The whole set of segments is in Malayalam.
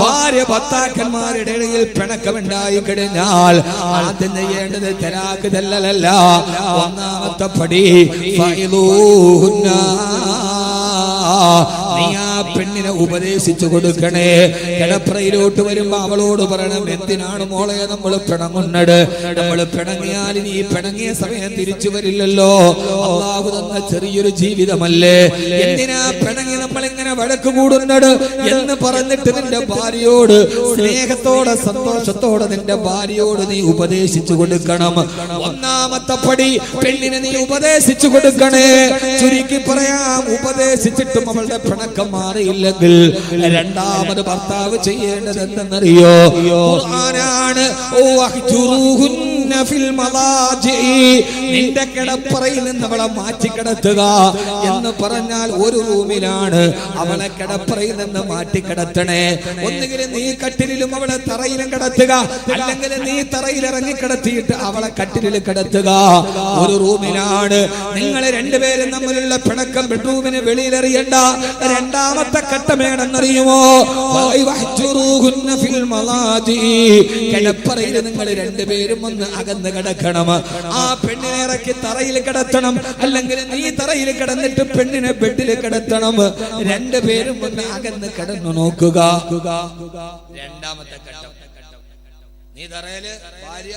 ഭാര്യ ഭർത്താക്കന്മാരുടെ ഇടയിൽ പിണക്കമുണ്ടായി കഴിഞ്ഞാൽ ആദ്യം ചെയ്യേണ്ടത് തലാഖ് ചെല്ലലല്ല. ഒന്നാമത്തെ പടി നീ ആ പെണ്ണിനെ ഉപദേശിച്ചു കൊടുക്കണേ. കിടപ്പറയിലോട്ട് വരുമ്പോ അവളോട് പറയണം, എന്തിനാണ് മോളെ നമ്മൾ പിണങ്ങുന്നത്? നമ്മൾ പിണങ്ങിയാൽ നീ പിണങ്ങിയ സമയം തിരിച്ചു വരില്ലല്ലോ. അല്ലാഹു തന്ന ചെറിയൊരു ജീവിതമല്ലേ, എന്തിനാ പിണങ്ങി നമ്മൾ ഇങ്ങനെ വഴക്ക് കൂടുന്നത് എന്ന് പറഞ്ഞിട്ട് നിന്റെ ഭാര്യയോട് സ്നേഹത്തോടെ സന്തോഷത്തോടെ നിന്റെ ഭാര്യയോട് നീ ഉപദേശിച്ചു കൊടുക്കണം. ഒന്നാമത്തെ പടി പെണ്ണിനെ നീ ഉപദേശിച്ചു കൊടുക്കണേ. ചുരുക്കി പറയാം, ഉപദേശിച്ചിട്ടും അവളുടെ പിണക്കം മാറിയില്ലെങ്കിൽ രണ്ടാമത് ഭർത്താവ് ചെയ്യേണ്ടത് എന്തെന്നറിയോ? ഖുർആനാണ്. നിന്റെ കിടപ്പറയിൽ നിന്ന് അവളെ മാറ്റി കിടത്തുക എന്ന് പറഞ്ഞാൽ ഒരു റൂമിലാണ് അവളെ കിടപ്പറയിൽ നിന്ന് മാറ്റി കിടത്തണേ. ഒന്നുകിൽ നീ കട്ടിലും അവളെ തറയിലും കിടത്തുക, അല്ലെങ്കിൽ നീ തറയിൽ ഇറങ്ങി കിടത്തിയിട്ട് അവളെ കട്ടിലിൽ കിടത്തുക. ഒരു റൂമിലാണ്. നിങ്ങൾ രണ്ടുപേരും തമ്മിലുള്ള പിണക്കം ബെഡ്റൂമിന് വെളിയിലെറിയണ്ട. രണ്ടാമത്തെ ഘട്ടമേണെന്നറിയുമോ? കിടപ്പറയിൽ നിങ്ങൾ രണ്ടുപേരും ഒന്ന് അകന്ന് കിടക്കണം. ആ പെണ്ണിനെ ഇറക്കി തറയിൽ കിടത്തണം, അല്ലെങ്കിൽ നീ തറയിൽ കിടന്നിട്ട് പെണ്ണിനെ ബെഡിൽ കിടത്തണം. രണ്ടുപേരും ഒന്ന് അകന്ന് കിടന്നു നോക്കുക. രണ്ടാമത്തെ ഘട്ടം, നീ തറയില്, ഭാര്യ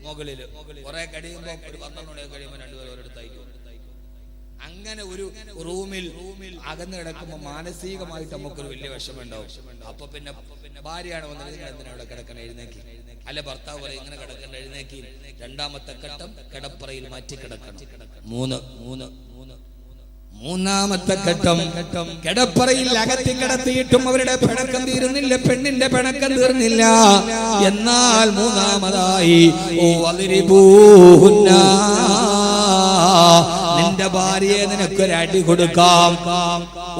മുകളില്. കുറെ കഴിയുമ്പോ ഒരു 12 മണി കഴിയുമ്പോ രണ്ടുപേരും ഒരിടത്തായിരിക്കും. അങ്ങനെ ഒരു റൂമിൽ അകന്ന് കിടക്കുമ്പോ മാനസികമായിട്ട് നമുക്കൊരു വലിയ വിഷമുണ്ടാവും. അപ്പൊ പിന്നെ ഭാര്യയാണ് വന്നത്, എന്തിനാ ഇവിടെ കിടക്കണം, എഴുന്നേക്കി. അല്ലെ ഭർത്താവ് പറയും, ഇങ്ങനെ കിടക്കണ്ട, എഴുന്നേക്കി. രണ്ടാമത്തെ ഘട്ടം, കിടപ്പറയിൽ മാറ്റി കിടക്കണം. മൂന്നാമത്തെ ഘട്ടം, കിടപ്പറയിൽ അകത്തി കിടത്തിയിട്ടും അവരുടെ പിണക്കം തീരുന്നില്ല, പെണ്ണിന്റെ പിണക്കം തീർന്നില്ല. എന്നാൽ മൂന്നാമതായി നിന്റെ ഭാര്യയെ നിനക്കൊരു അടി കൊടുക്കാം.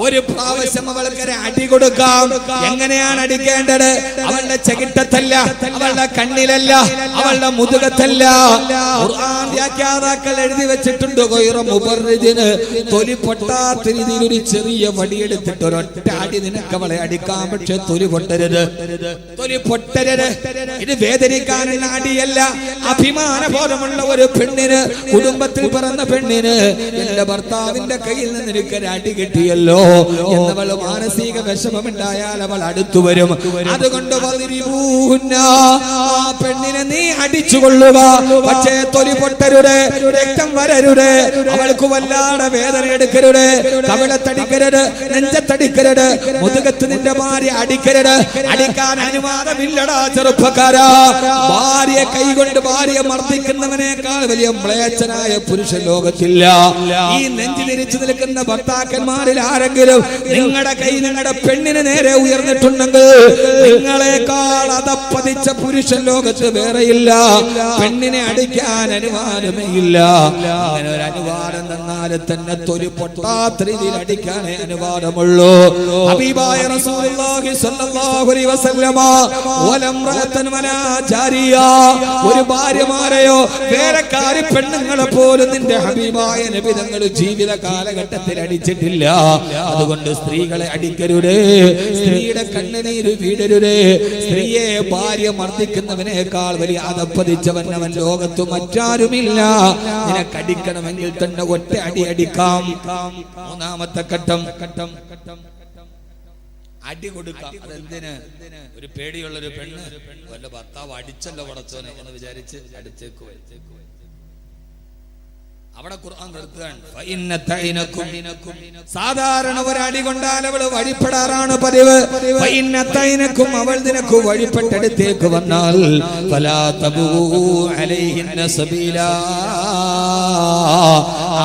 ഒരു പ്രാവശ്യം അവൾക്കൊരു അടി കൊടുക്കാം. എങ്ങനെയാണ് അടിക്കേണ്ടത്? അവളുടെ ചെകിട്ടത്തല്ല, അവളുടെ കണ്ണിലല്ല, അവളുടെ മുതുകത്തല്ല. ഖുർആൻ വ്യാഖ്യാതാക്കൾ എഴുതി വെച്ചിട്ടുണ്ട്, തൊലി പൊട്ടാത്ത രീതിയിൽ ഒരു ചെറിയ വടിയെടുത്തിട്ട് ഒരൊറ്റ അടി നിനക്ക് അവളെ അടിക്കാം. പക്ഷെ തൊലി പൊട്ടരുത്. ഇത് വേദനിക്കാനുള്ള അടിയല്ല. അഭിമാനബോധമുള്ള ഒരു പെണ്ണിന്, കുടുംബത്തിൽ പിറന്ന പെണ്ണിന്, എന്റെ ഭർത്താവിന്റെ കയ്യിൽ നിന്ന് എനിക്കൊരു അടി കിട്ടിയല്ലോ എന്നവൾ മാനസിക വിഷമമുണ്ടായാൽ അവൾ അടുത്തു വരും. അതുകൊണ്ട് ആ പെണ്ണിനെ നീ അടിച്ചുകൊള്ളുക. പക്ഷേ തൊലി പൊട്ടരുത്, രക്തം വരരുത്, അവൾക്ക് വല്ലാതെ വേദന എടുക്കരുത്, കവിളത്തടിക്കരുത്, നെഞ്ചത്തടിക്കരുത്, മുതുകത്ത് നിന്റെ ഭാര്യ അടിക്കരുത്. അടിക്കാൻ അനുവാദമില്ലടാ ചെറുപ്പക്കാരാ. ഭാര്യ കൈകൊണ്ട് ഭാര്യ മർദ്ദിക്കുന്നവനേക്കാൾ വലിയ മ്ലേച്ഛനായ പുരുഷ ലോകത്തില്ല. ഈ നെഞ്ചിലിരിച്ചു നിൽക്കുന്ന ഭർത്താക്കന്മാരിൽ ആരെങ്കിലും നിങ്ങളുടെ കൈ നിങ്ങളുടെ പെണ്ണിന് നേരെ ഉയർന്നിട്ടുണ്ടെങ്കിൽ നിങ്ങളെക്കാൾ അതപ്പതിച്ച പുരുഷൻ ലോകത്ത് വേറെയില്ല. പെണ്ണിനെ അടിക്കാൻ അനുവാദമേ ഇല്ല. അങ്ങനെ ഒരു അനുവാദം തന്നാൽ തന്നെ തൊലി പൊട്ടാത്ത രീതിയിൽ അടിക്കാനേ അനുവാദമുള്ളൂ. ഹബീബായ റസൂലുള്ളാഹി സ്വല്ലല്ലാഹു അലൈഹി വസല്ലമ വലംറഅതൻ വലാ ജാരിയ, ഒരു ഭാര്യമാരെയോ വേലക്കാരി പെണ്ണുങ്ങളെ പോലും നിന്റെ ഹബീബായ നബി തങ്ങൾ ജീവിത കാലഘട്ടത്തിൽ അടിച്ചിട്ടില്ല. അതുകൊണ്ട് സ്ത്രീകളെ അടിക്കരുത്, സ്ത്രീയുടെ കണ്ണുനീര് വീടരുത്. സ്ത്രീയെ ഭാര്യ മർദ്ദിക്കുന്നവനേക്കാൾ വലിയ അതപ്പതിച്ചവൻ അവൻ ലോകത്ത് മറ്റാരുമില്ല. നിനക്കടിക്കണമെങ്കിൽ തന്നെ ഒറ്റ അടി അടിക്കാം. മൂന്നാമത്തെ ഘട്ടം, അടി കൊടുക്കാം. അതെന്തിന്? ഒരു പേടിയുള്ളൊരു പെണ്ണ് വല്ല ഭർത്താവ് അടിച്ചല്ലോ പടച്ചോനെ എന്ന് വിചാരിച്ച് അടിച്ചേക്കു. അവിടെ ഖുർആൻ നിർത്തുകയാണ്. സാധാരണ ഒരടി കൊണ്ടാൽ അവൾ വഴിപ്പെടാറാണ് പതിവ്. അവൾ നിനക്ക് വഴിപ്പെട്ടടുത്തേക്ക് വന്നാൽ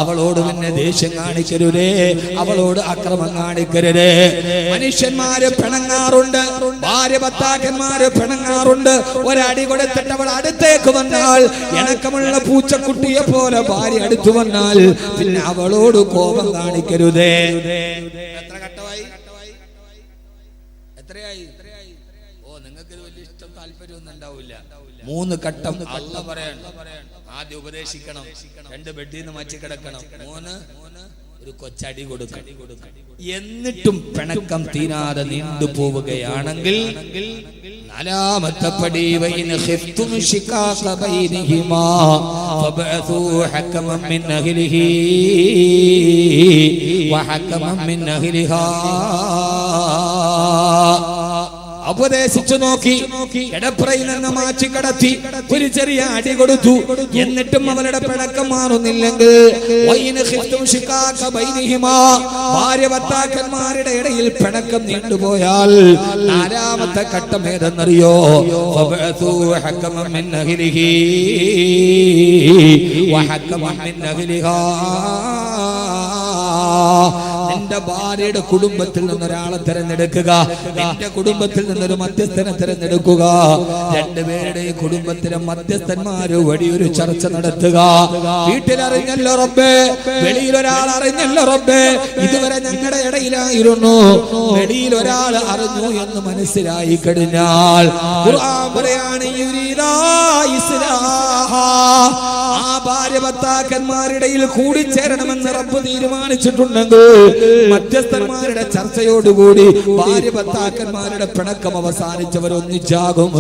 അവളോട് പിന്നെ ദേഷ്യം കാണിക്കരുതേ, അവളോട് അക്രമം കാണിക്കരുതേ. മനുഷ്യന്മാര് പിണങ്ങാറുണ്ട്, ഭാര്യ ഭർത്താക്കന്മാര് പിണങ്ങാറുണ്ട്. ഒരടി കൊടുത്തിട്ട് അവൾ അടുത്തേക്ക് വന്നാൽ ഇണക്കമുള്ള പൂച്ചക്കുട്ടിയെ പോലെ ഭാര്യ അടുത്ത് വന്നാൽ പിന്നെ അവളോട് കോപം കാണിക്കരുതേ. എത്ര ഘട്ടമായി? എത്രയായി? ഓ, നിങ്ങൾക്ക് വലിയ ഇഷ്ടം താല്പര്യമൊന്നും ഉണ്ടാവില്ല. 3 ഘട്ടം അല്ലാഹു പറയാണ്. ആദ്യം ഉപദേശിക്കണം, 2 ബെഡിൽ നിന്ന് മാറ്റി കിടക്കണം, 3 ഒരു കൊച്ചടി കൊടുക്കണം. എന്നിട്ടും പിണക്കം തീരാതെ നീണ്ടുപോവുകയാണെങ്കിൽ നാലാമത്തെ പടി വൈന ഖിഫ്തും ശിഖാഖ ബൈനഹിമാ ഫബഅസൂ ഹകമൻ മിൻ അഹ്ലിഹി വഹകമൻ മിൻ അഹ്ലിഹാ. ഉപദേശിച്ചു നോക്കി, കിടപ്പറയിൽ നിന്ന് മാറ്റി കടത്തി ഒരു ചെറിയ അടി കൊടുത്തു. എന്നിട്ടും അവരുടെ പിണക്കം മാറുന്നില്ലെങ്കിൽ ഭാര്യ ഭർത്താക്കന്മാരുടെ ഇടയിൽ പിണക്കം നീണ്ടുപോയാൽ നാലാമത്തെ ഘട്ടം ഏതെന്നറിയോ? നിന്റെ ഭാര്യയുടെ കുടുംബത്തിൽ നിന്നൊരാളെ തിരഞ്ഞെടുക്കുക, നിന്റെ കുടുംബത്തിൽ നിന്നൊരു മധ്യസ്ഥനെ തിരഞ്ഞെടുക്കുക. രണ്ടുപേരുടെയും കുടുംബത്തിലെ മധ്യസ്ഥന്മാര് വഴി ഒരു ചർച്ച നടത്തുക. വീട്ടിലറിഞ്ഞല്ലോ റബ്ബേ, വെളിയിൽ ഒരാൾ അറിഞ്ഞല്ലോ റബ്ബേ, ഇതുവരെ ഞങ്ങളുടെ ഇടയിലായിരുന്നു, വെളിയിൽ ഒരാൾ അറിഞ്ഞു എന്ന് മനസ്സിലായി കഴിഞ്ഞാൽ ഖുർആൻ പറയാണ് ആ ഭാര്യ ഭർത്താക്കന്മാരിടയിൽ കൂടിച്ചേരണമെന്ന് റബ്ബ് തീരുമാനിച്ചിട്ടുണ്ടെങ്കിൽ മധ്യസ്ഥന്മാരുടെ ചർച്ചയോടുകൂടി ഭാര്യ ഭർത്താക്കന്മാരുടെ പിണക്കം അവസാനിച്ചവർ ഒന്നിച്ചാകും.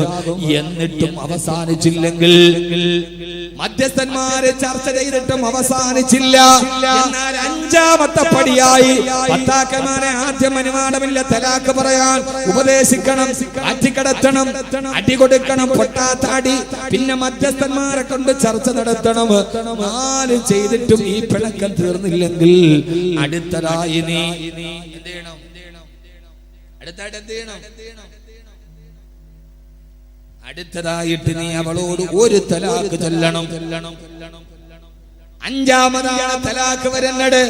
എന്നിട്ടും അവസാനിച്ചില്ലെങ്കിൽ, മധ്യസ്ഥന്മാരെ ചർച്ച ചെയ്തിട്ടും അവസാനിച്ചില്ല, എന്നാൽ അഞ്ചാമത്തെ പടിയായി ഭർത്താക്കന്മാരെ ആദ്യം അനുവാദമില്ല തലാക്ക് പറയാൻ ഉപദേശിക്കണം, അറ്റിക്കടത്തണം, അടി കൊടുക്കണം, പൊട്ടാത്താടി, പിന്നെ മധ്യസ്ഥന്മാരെ കൊണ്ട് ചർച്ച നടത്തണം. നാല് ചെയ്തിട്ടും ഈ പിണക്കം തീർന്നില്ലെങ്കിൽ അടുത്തതായി നീ എന്ത് ചെയ്യണം? അടുത്തായിട്ട് എന്ത് ചെയ്യണം? അടുത്തതായിട്ട് നീ അവളോട് ഒരു തലാക്ക് ചൊല്ലണം. അഞ്ചാമതാണ് തലാക്ക് വരുന്നത്.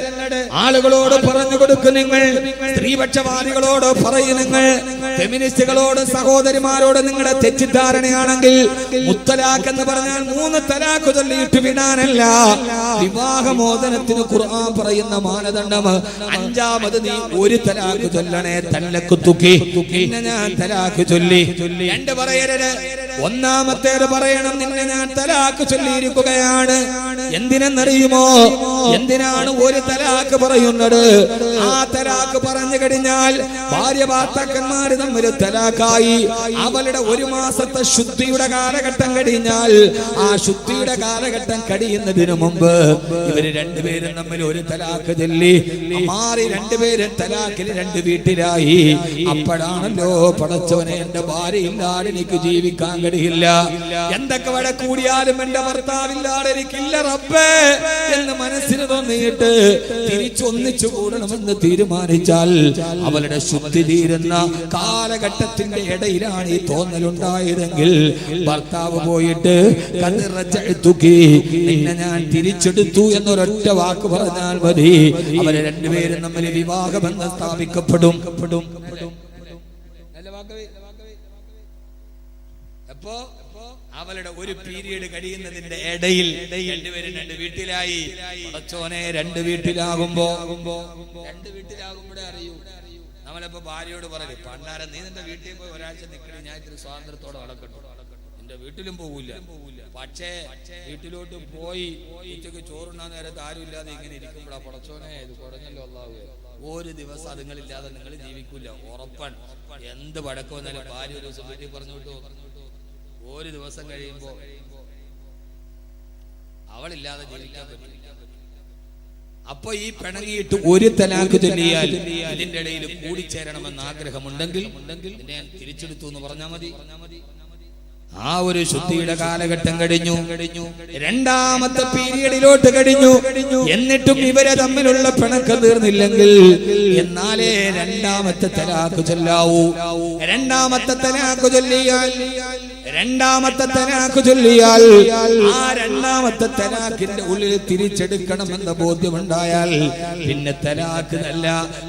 ആളുകളോട് പറഞ്ഞു കൊടുക്കും നിങ്ങൾ, സ്ത്രീപക്ഷവാദികളോട് പറയും നിങ്ങൾ, ഫെമിനിസ്റ്റുകളോട്, സഹോദരിമാരോട് നിങ്ങളുടെ തെറ്റിദ്ധാരണയാണെങ്കിൽ മുത്തലാഖ് എന്ന് പറഞ്ഞാൽ 3 തലാഖ് ചൊല്ലിയിട്ട് വിടാനല്ല. വിവാഹമോചനത്തിന് ഖുർആൻ പറയുന്ന മാനദണ്ഡം അഞ്ചാമത് നീ ഒരു തലാഖ് ചൊല്ലണേ. തലക്ക് തുക്കി പിന്നെ ഞാൻ തലാഖ് ചൊല്ലി. 2 പറയരുത്. ഒന്നാമത്തേത് പറയണം, നിന്നെ ഞാൻ തലാഖ് ചൊല്ലിയിരിക്കുകയാണ്. എന്തിനെന്നറിയുമോ? എന്തിനാണ് ഒരു തലാഖ് പറയുന്നത്? ആ തലാഖ് പറഞ്ഞു കഴിഞ്ഞാൽ ഭാര്യ ഭർത്താക്കന്മാര് തമ്മിൽ തലാഖായി. അവളുടെ 1 മാസത്തെ ശുദ്ധിയുടെ കാലഘട്ടം കഴിഞ്ഞാൽ, ആ ശുദ്ധിയുടെ കാലഘട്ടം കഴിയുന്നതിന് മുമ്പ് ഇവര് രണ്ടുപേരും തമ്മിൽ ഒരു തലാഖ് ചൊല്ലി മാറി, രണ്ടുപേരും തലാഖിൽ 2 വീട്ടിലായി. അപ്പോഴാണല്ലോ പടച്ചവനെ, എന്റെ ഭാര്യ ഇല്ലാതെ എനിക്ക് ജീവിക്കാൻ കഴിയില്ല, എന്തൊക്കെ വഴ കൂടിയാലും എന്റെ ഭർത്താവില്ലാതെ എനിക്കില്ല റബ്ബേ എന്ന് മനസ്സിന് തോന്നിയിട്ട് തിരിച്ചൊന്നിച്ചു കൂടണമെന്ന് തീരുമാനിച്ചാൽ അവളുടെ ശുദ്ധി തീരുന്ന കാലഘട്ടത്തിന്റെ ഇടയിലാണ് ഈ തോന്നലുണ്ടായതെങ്കിൽ ഭർത്താവ് പോയിട്ട് നിന്നെ ഞാൻ തിരിച്ചെടുത്തു എന്നൊരൊറ്റ വാക്ക് പറഞ്ഞാൽ മതി, അവരെ രണ്ടുപേരും തമ്മിൽ വിവാഹബന്ധം സ്ഥാപിക്കപ്പെടും. അപ്പോ അവളുടെ ഒരു പീരീഡ് കഴിയുന്നതിന്റെ ഇടയിൽ രണ്ടുപേരും 2 വീട്ടിലായി. പടച്ചോനെ, 2 വീട്ടിലാകുമ്പോഴേ അറിയൂ. നമ്മളിപ്പോ ഭാര്യയോട് പറയും, പണ്ടാരം നീ നിന്റെ വീട്ടിൽ പോയി ഒരാഴ്ച നിൽക്കണേ, ഞാൻ ഇത്തിരി സ്വാതന്ത്ര്യത്തോടെ നടക്കട്ടെ. നിന്റെ വീട്ടിലും പോവില്ല. പക്ഷേ വീട്ടിലോട്ട് പോയി ഉച്ചക്ക് ചോറുണ്ണാൻ നേരത്ത് ആരും ഇല്ലാതെ ഇങ്ങനെ ഇരിക്കുമ്പോഴാ പടച്ചോനെ ഇത് കുറഞ്ഞല്ലോ അല്ലാഹുവേ, ഒരു ദിവസം അതുങ്ങളില്ലാതെ നിങ്ങൾ ജീവിക്കൂല, ഉറപ്പാണ്. എന്ത് വഴക്ക് വന്നാലും ഭാര്യ ഒരു ദിവസം വീട്ടിൽ പറഞ്ഞു വിട്ടു, ഒരു ദിവസം കഴിയുമ്പോ അവളില്ലാതെ ജീവിക്കാൻ പറ്റില്ല. അപ്പൊ ഈ പിണങ്ങിയിട്ട് ഒരു തലാഖ് ചൊല്ലിയാൽ ഇതിന്റെ ഇടയിൽ കൂടിച്ചേരണമെന്ന് ആഗ്രഹമുണ്ടെങ്കിൽ ഞാൻ തിരിച്ചെടുത്തു എന്ന് പറഞ്ഞാൽ മതി. ആ ഒരു ശുദ്ധിയുടെ കാലഘട്ടം കഴിഞ്ഞു, 2ാമത്തെ പീരിയഡിലോട്ട് കഴിഞ്ഞു. എന്നിട്ടും ഇവരെ തമ്മിലുള്ള പിണക്കം തീർന്നില്ലെങ്കിൽ എന്നാലേ 2ാമത്തെ തലാഖ് ചൊല്ലാവൂ. 2ാമത്തെ തലാഖ് ചൊല്ലിയാൽ ആ 2ാമത്തെ തലാഖിന്റെ ഉള്ളിൽ തിരിച്ചെടുക്കണമെന്ന ബോധ്യമുണ്ടായാൽ പിന്നെ തലാഖ് അല്ല,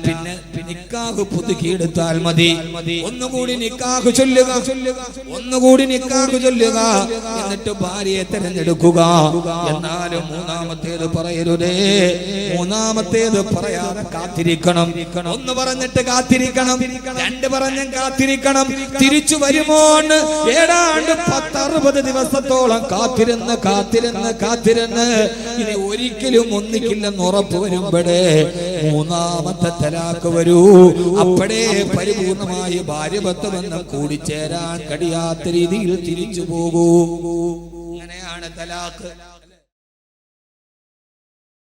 പിന്നെ നിക്കാഹ് പുതുക്കിയെടുത്താൽ മതി. ഒന്നുകൂടി നിക്കാഹ് ചൊല്ലുക, എന്നിട്ട് ഭാര്യയെ തിരഞ്ഞെടുക്കുക. എന്നാലും 3ാമത്തേത് പറയരുതേ, 3ാമത്തേത് പറയാതെ കാത്തിരിക്കണം. 1 പറഞ്ഞിട്ട് കാത്തിരിക്കണം, 2 പറഞ്ഞ് കാത്തിരിക്കണം. തിരിച്ചു വരുമോ? ഏടാ ഏതാണ്ട് 10-60 ദിവസത്തോളം കാത്തിരുന്ന് ഇനി ഒരിക്കലും ഒന്നിക്കില്ലെന്ന് ഉറപ്പ് വരുമ്പോഴേ മൂന്നാമത്തെ തലാക്ക് വരൂ. അപ്പോഴേ പരിപൂർണമായി ഭാര്യ-ഭർത്തൃ ബന്ധം കൂടിച്ചേരാൻ കഴിയാത്ത രീതിയിൽ തിരിച്ചു പോകൂ. അങ്ങനെയാണ് തലാക്ക്.